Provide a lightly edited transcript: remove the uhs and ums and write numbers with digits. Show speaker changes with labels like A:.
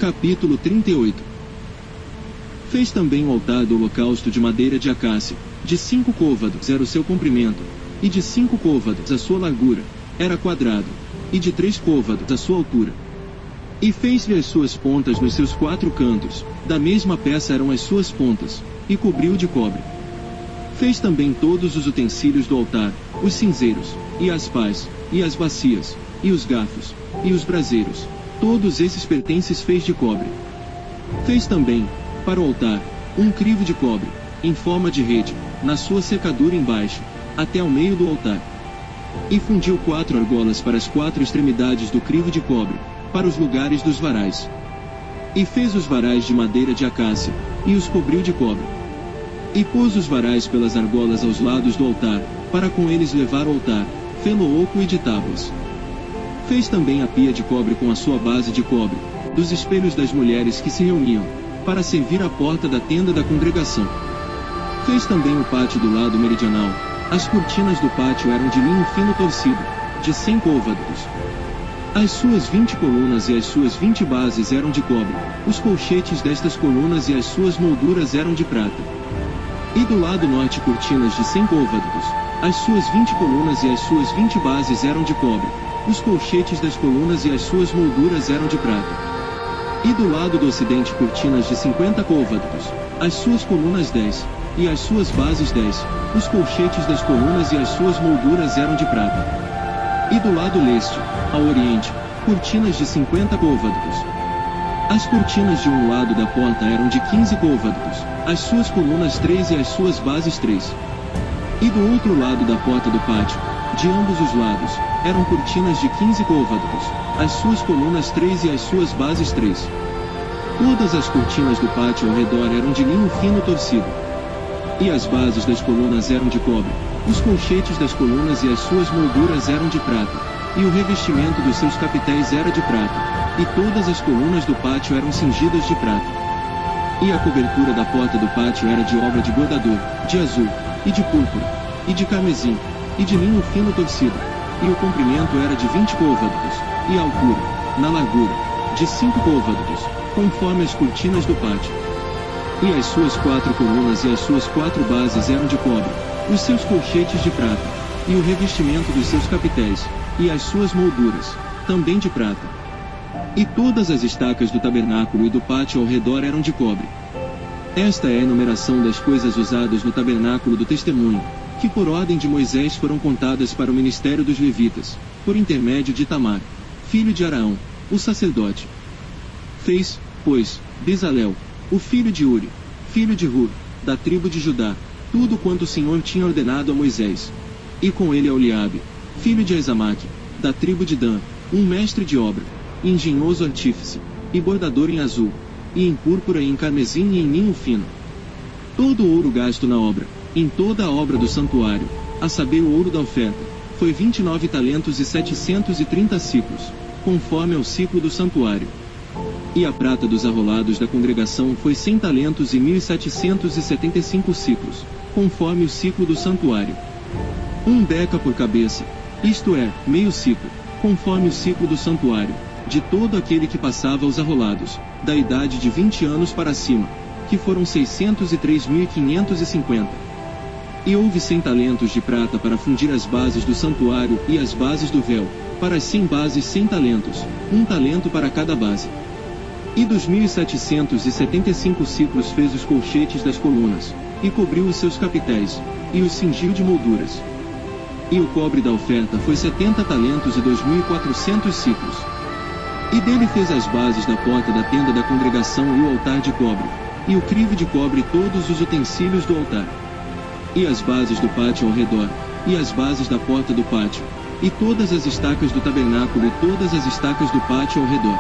A: Capítulo 38. Fez também o altar do holocausto de madeira de acácia, de 5 côvados era o seu comprimento, e de 5 côvados a sua largura, era quadrado, e de 3 côvados a sua altura. E fez-lhe as suas pontas nos seus 4 cantos, da mesma peça eram as suas pontas, e cobriu de cobre. Fez também todos os utensílios do altar, os cinzeiros, e as pás, e as bacias, e os garfos, e os braseiros, todos esses pertences fez de cobre. Fez também, para o altar, um crivo de cobre, em forma de rede, na sua secadura embaixo, até ao meio do altar. E fundiu 4 argolas para as 4 extremidades do crivo de cobre, para os lugares dos varais. E fez os varais de madeira de acácia, e os cobriu de cobre. E pôs os varais pelas argolas aos lados do altar, para com eles levar o altar, fê-lo oco e de tábuas. Fez também a pia de cobre com a sua base de cobre, dos espelhos das mulheres que se reuniam, para servir à porta da tenda da congregação. Fez também o pátio do lado meridional. As cortinas do pátio eram de linho fino torcido, de 100 côvados. As suas 20 colunas e as suas 20 bases eram de cobre, os colchetes destas colunas e as suas molduras eram de prata. E do lado norte cortinas de 100 côvados, as suas 20 colunas e as suas 20 bases eram de cobre, os colchetes das colunas e as suas molduras eram de prata. E do lado do ocidente cortinas de 50 côvados, as suas colunas 10, e as suas bases 10, os colchetes das colunas e as suas molduras eram de prata. E do lado leste, ao oriente, cortinas de 50 côvados. As cortinas de um lado da porta eram de 15 côvados, as suas colunas 3 e as suas bases 3. E do outro lado da porta do pátio, de ambos os lados, eram cortinas de 15 côvados, as suas colunas 3 e as suas bases 3. Todas as cortinas do pátio ao redor eram de linho fino torcido. E as bases das colunas eram de cobre, os colchetes das colunas e as suas molduras eram de prata, e o revestimento dos seus capitéis era de prata, e todas as colunas do pátio eram cingidas de prata. E a cobertura da porta do pátio era de obra de bordador, de azul, e de púrpura, e de carmesim, e de linho fino torcido, e o comprimento era de 20 côvados, e a altura, na largura, de 5 côvados, conforme as cortinas do pátio. E as suas 4 colunas e as suas 4 bases eram de cobre, os seus colchetes de prata, e o revestimento dos seus capitéis, e as suas molduras, também de prata. E todas as estacas do tabernáculo e do pátio ao redor eram de cobre. Esta é a enumeração das coisas usadas no tabernáculo do testemunho, que por ordem de Moisés foram contadas para o ministério dos levitas, por intermédio de Itamar, filho de Araão, o sacerdote. Fez, pois, Bezalel, o filho de Uri, filho de Hur, da tribo de Judá, tudo quanto o Senhor tinha ordenado a Moisés. E com ele Eliabe, filho de Aizamaque, da tribo de Dan, um mestre de obra, engenhoso artífice, e bordador em azul, e em púrpura e em carmesim e em linho fino. Todo o ouro gasto na obra, em toda a obra do santuário, a saber o ouro da oferta, foi 29 talentos e 730 ciclos, conforme ao ciclo do santuário. E a prata dos arrolados da congregação foi 100 talentos e 1.775 ciclos, conforme o ciclo do santuário. 1 deca por cabeça, isto é, meio ciclo, conforme o ciclo do santuário, de todo aquele que passava os arrolados, da idade de 20 anos para cima, que foram 603.550. E houve 100 talentos de prata para fundir as bases do santuário e as bases do véu, para as 100 bases 100 talentos, 1 talento para cada base. E dos 1.775 ciclos fez os colchetes das colunas, e cobriu os seus capitéis, e os cingiu de molduras. E o cobre da oferta foi 70 talentos e 2.400 ciclos. E dele fez as bases da porta da tenda da congregação e o altar de cobre, e o crivo de cobre e todos os utensílios do altar. E as bases do pátio ao redor, e as bases da porta do pátio, e todas as estacas do tabernáculo e todas as estacas do pátio ao redor.